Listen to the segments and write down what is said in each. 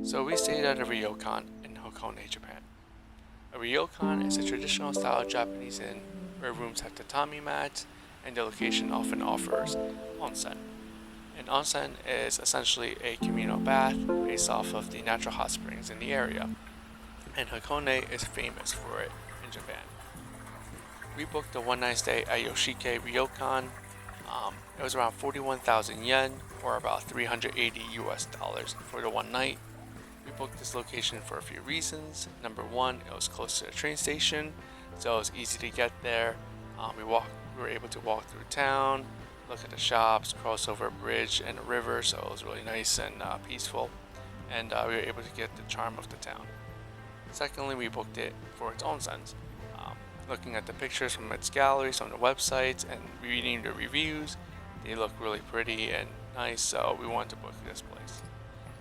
So we stayed at a Ryokan in Hakone, Japan. A Ryokan is a traditional style Japanese inn where rooms have tatami mats and the location often offers onsen. An onsen is essentially a communal bath based off of the natural hot springs in the area, and Hakone is famous for it in Japan. We booked a one night stay at Yoshiike Ryokan. It was around 41,000 yen, or about 380 US dollars for the one night. We booked this location for a few reasons. Number one, it was close to the train station, so it was easy to get there. We were able to walk through town, look at the shops, cross over a bridge and a river, so it was really nice and peaceful. And we were able to get the charm of the town. Secondly, we booked it for its onsens. Looking at the pictures from its galleries on the websites and reading the reviews, they look really pretty and nice, so we wanted to book this place.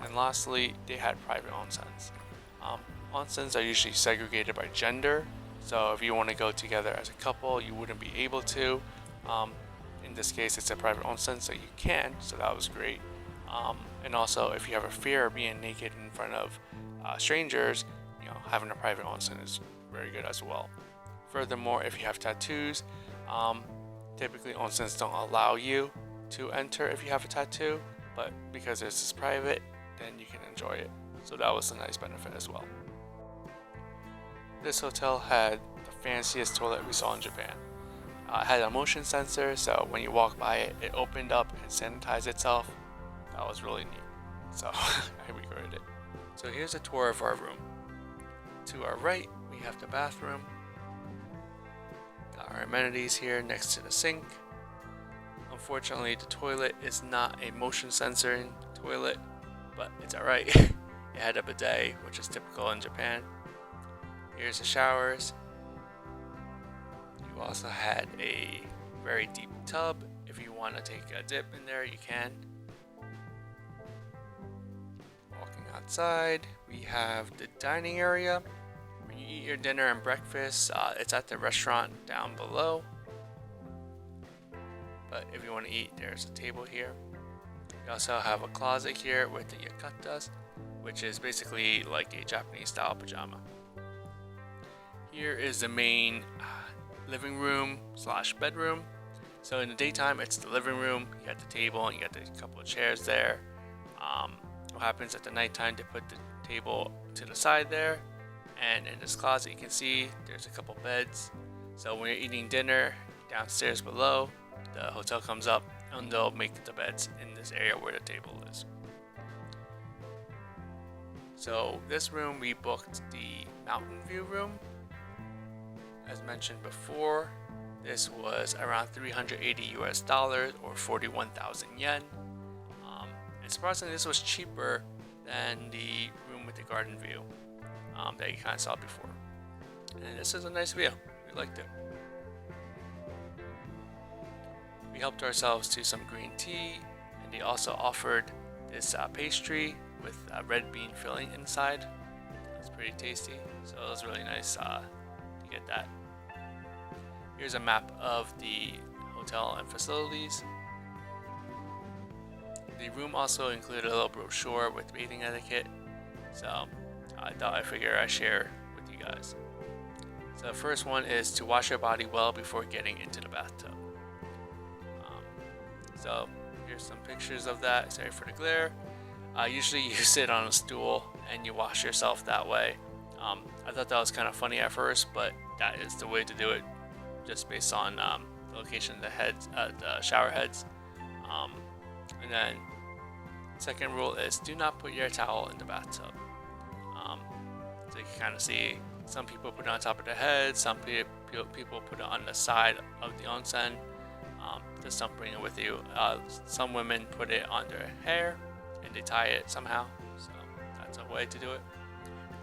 And lastly, they had private onsens. Onsens are usually segregated by gender, so if you want to go together as a couple, you wouldn't be able to. In this case, it's a private onsen, so you can, so that was great. And also, if you have a fear of being naked in front of strangers, having a private onsen is very good as well. Furthermore, if you have tattoos, typically onsens don't allow you to enter if you have a tattoo, but because this is private, then you can enjoy it. So that was a nice benefit as well. This hotel had the fanciest toilet we saw in Japan. It had a motion sensor, so when you walk by it, it opened up and sanitized itself. That was really neat. So I recorded it. So here's a tour of our room. To our right, we have the bathroom. Got our amenities here next to the sink. Unfortunately, the toilet is not a motion sensoring toilet, but it's alright. It had a bidet, which is typical in Japan. Here's the showers. You also had a very deep tub. If you want to take a dip in there, you can. Walking outside, we have the dining area. When you eat your dinner and breakfast, it's at the restaurant down below. But if you want to eat, there's a table here. You also have a closet here with the yukatas, which is basically like a Japanese style pajama. Here is the main living room slash bedroom. So in the daytime, it's the living room. You got the table and you got a couple of chairs there. What happens at the nighttime, they put the table to the side there. And in this closet, you can see there's a couple beds. So when you're eating dinner downstairs below, the hotel comes up and they'll make the beds in this area where the table is. So this room, we booked the mountain view room. As mentioned before, this was around 380 US dollars or 41,000 yen. And surprisingly, this was cheaper than the room with the garden view that you kind of saw before. And this is a nice view. We liked it. We helped ourselves to some green tea, and they also offered this pastry with red bean filling inside. It's pretty tasty, so it was really nice to get that. Here's a map of the hotel and facilities. The room also included a little brochure with bathing etiquette, so I thought I'd share with you guys. So the first one is to wash your body well before getting into the bathtub. So here's some pictures of that. Sorry for the glare. Usually you sit on a stool and you wash yourself that way. I thought that was kind of funny at first, but that is the way to do it, just based on the location of the shower heads. And then second rule is do not put your towel in the bathtub. So you can kind of see some people put it on top of their head, some people put it on the side of the onsen. Just don't bring it with you. Some women put it on their hair and they tie it somehow, so that's a way to do it.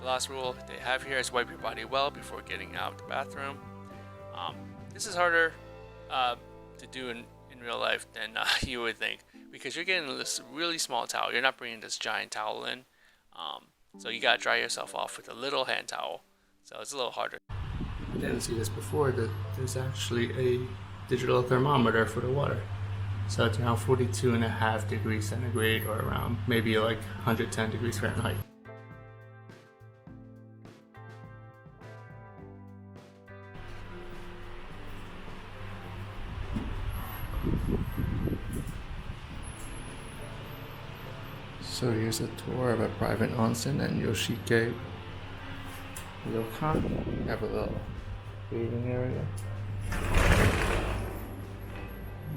The last rule they have here is wipe your body well before getting out of the bathroom. This is harder to do in real life than you would think, because you're getting this really small towel. You're not bringing this giant towel in, so you gotta dry yourself off with a little hand towel, so it's a little harder. I didn't see this before, that there's actually a digital thermometer for the water. So it's around 42.5 degrees centigrade, or around maybe like 110 degrees Fahrenheit. Here's a tour of a private onsen at Yoshiike Ryokan. We have a little bathing area.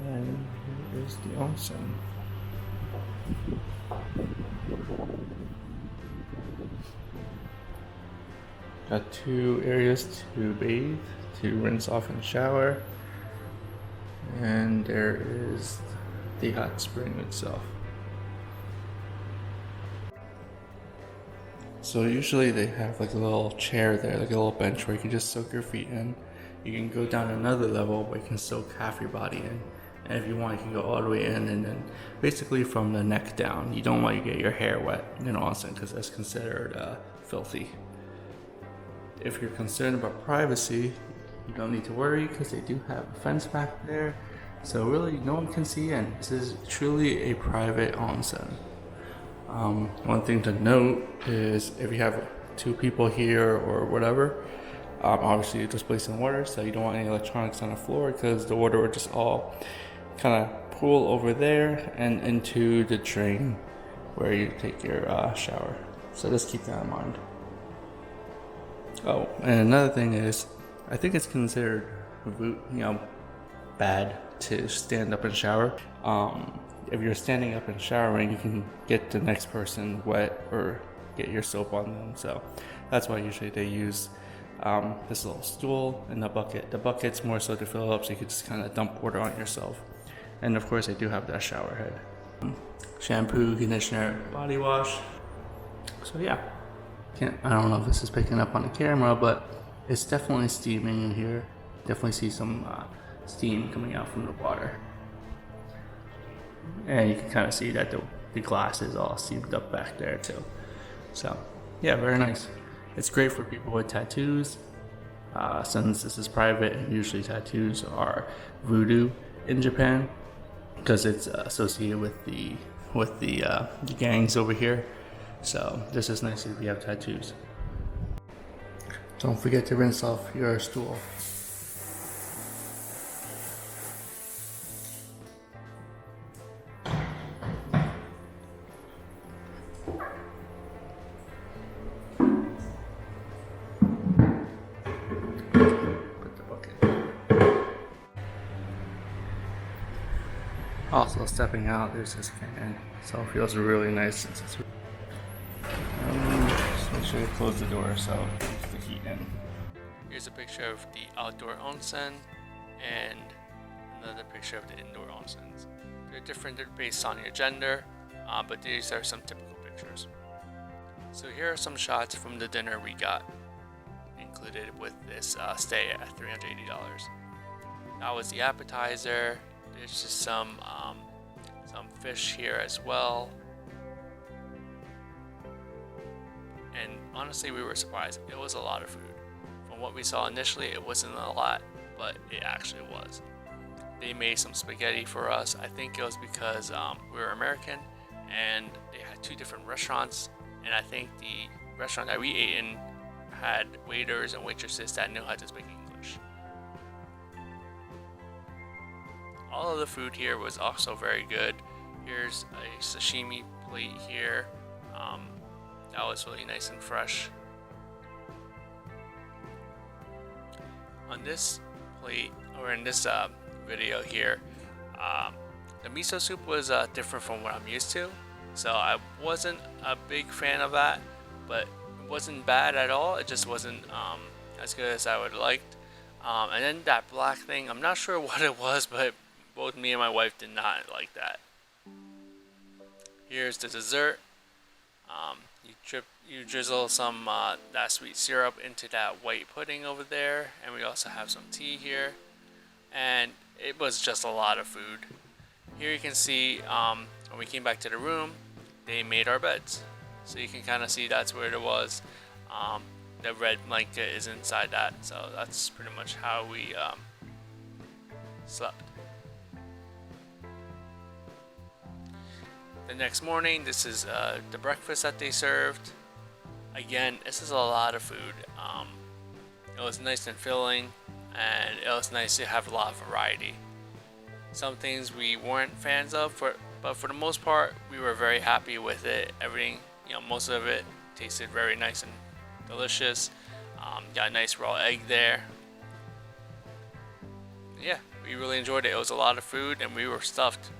And here is the onsen. Got 2 areas to bathe, to rinse off and shower. And there is the hot spring itself. So usually they have like a little chair there, like a little bench where you can just soak your feet in. You can go down another level where you can soak half your body in. And if you want, you can go all the way in, and then basically from the neck down. You don't want to get your hair wet in onsen because that's considered filthy. If you're concerned about privacy, you don't need to worry because they do have a fence back there. So really no one can see in. This is truly a private onsen. One thing to note is if you have 2 people here or whatever, obviously you're displacing water, so you don't want any electronics on the floor because the water will just all kind of pool over there and into the drain where you take your shower. So just keep that in mind. Oh, and another thing is, I think it's considered, bad to stand up and shower. If you're standing up and showering, you can get the next person wet or get your soap on them. So that's why usually they use this little stool and the bucket. The bucket's more so to fill up so you can just kind of dump water on yourself. And of course, they do have that shower head. Shampoo, conditioner, body wash. So yeah, I don't know if this is picking up on the camera, but it's definitely steaming in here. Definitely see some steam coming out from the water. And you can kind of see that the glass is all steamed up back there too. So yeah, very nice. It's great for people with tattoos. Since this is private, and usually tattoos are voodoo in Japan because it's associated with the gangs over here. So this is nice if you have tattoos. Don't forget to rinse off your stool. Also stepping out, there's this fan, so it feels really nice since it's. Just make sure you close the door so it keeps the heat in. Here's a picture of the outdoor onsen and another picture of the indoor onsens. They're different based on your gender, but these are some typical pictures. So here are some shots from the dinner we got included with this stay at $380. That was the appetizer. There's just some fish here as well. And honestly, we were surprised. It was a lot of food. From what we saw initially, it wasn't a lot, but it actually was. They made some spaghetti for us. I think it was because we were American and they had 2 different restaurants. And I think the restaurant that we ate in had waiters and waitresses that knew how to speak English. All of the food here was also very good. Here's a sashimi plate here. That was really nice and fresh. On this plate, or in this video here, the miso soup was different from what I'm used to. So I wasn't a big fan of that, but it wasn't bad at all. It just wasn't as good as I would have liked. And then that black thing, I'm not sure what it was, but both me and my wife did not like that. Here's the dessert. You drizzle some that sweet syrup into that white pudding over there, and we also have some tea here. And it was just a lot of food. Here you can see when we came back to the room, they made our beds. So you can kind of see that's where it was. The red blanket is inside that, so that's pretty much how we slept. The next morning, this is the breakfast that they served. Again, this is a lot of food. It was nice and filling, and it was nice to have a lot of variety. Some things we weren't fans of, But for the most part, we were very happy with it. Everything, most of it tasted very nice and delicious. Got a nice raw egg there. Yeah, we really enjoyed it. It was a lot of food, and we were stuffed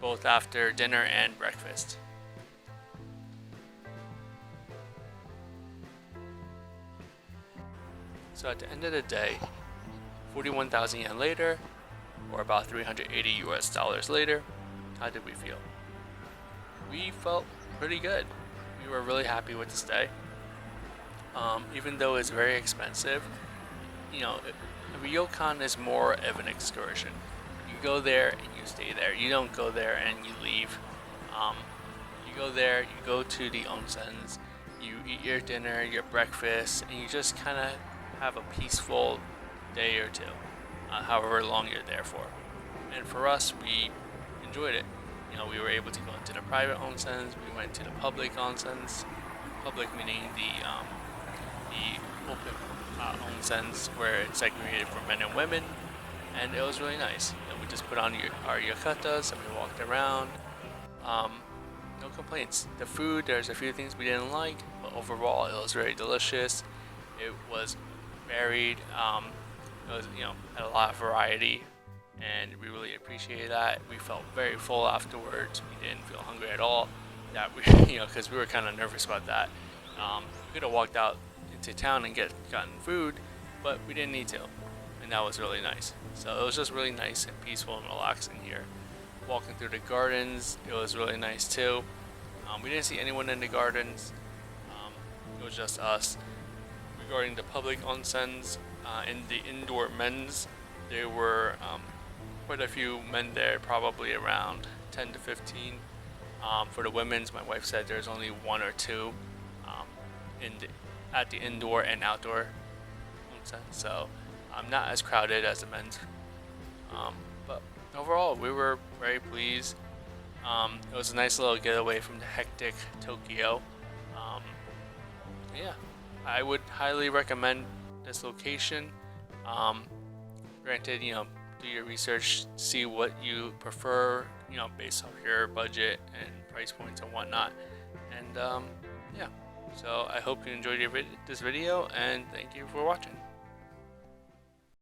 both after dinner and breakfast. So at the end of the day, 41,000 yen later, or about 380 US dollars later, how did we feel? We felt pretty good. We were really happy with the stay. Even though it's very expensive, Ryokan is more of an excursion. You go there and you stay there. You don't go there and you leave. You go there, you go to the onsens, you eat your dinner, your breakfast, and you just kind of have a peaceful day or two, however long you're there for. And for us, we enjoyed it. We were able to go into the private onsens. We went to the public onsens. Public meaning the open onsens where it's segregated for men and women, and it was really nice. We just put on our yukatas and we walked around. No complaints. The food, there's a few things we didn't like, but overall it was very delicious. It was varied. It was had a lot of variety, and we really appreciated that. We felt very full afterwards. We didn't feel hungry at all. That we because we were kind of nervous about that. We could have walked out into town and gotten food, but we didn't need to, and that was really nice. So it was just really nice and peaceful and relaxing here. Walking through the gardens, it was really nice too. We didn't see anyone in the gardens. It was just us. Regarding the public onsens, in the indoor men's, there were quite a few men there, probably around 10 to 15. For the women's, my wife said there's only one or two at the indoor and outdoor onsen, so not as crowded as the men's. But overall, we were very pleased. It was a nice little getaway from the hectic Tokyo. Yeah, I would highly recommend this location. Granted, do your research, see what you prefer, based off your budget and price points and whatnot. And yeah, so I hope you enjoyed this video, and thank you for watching.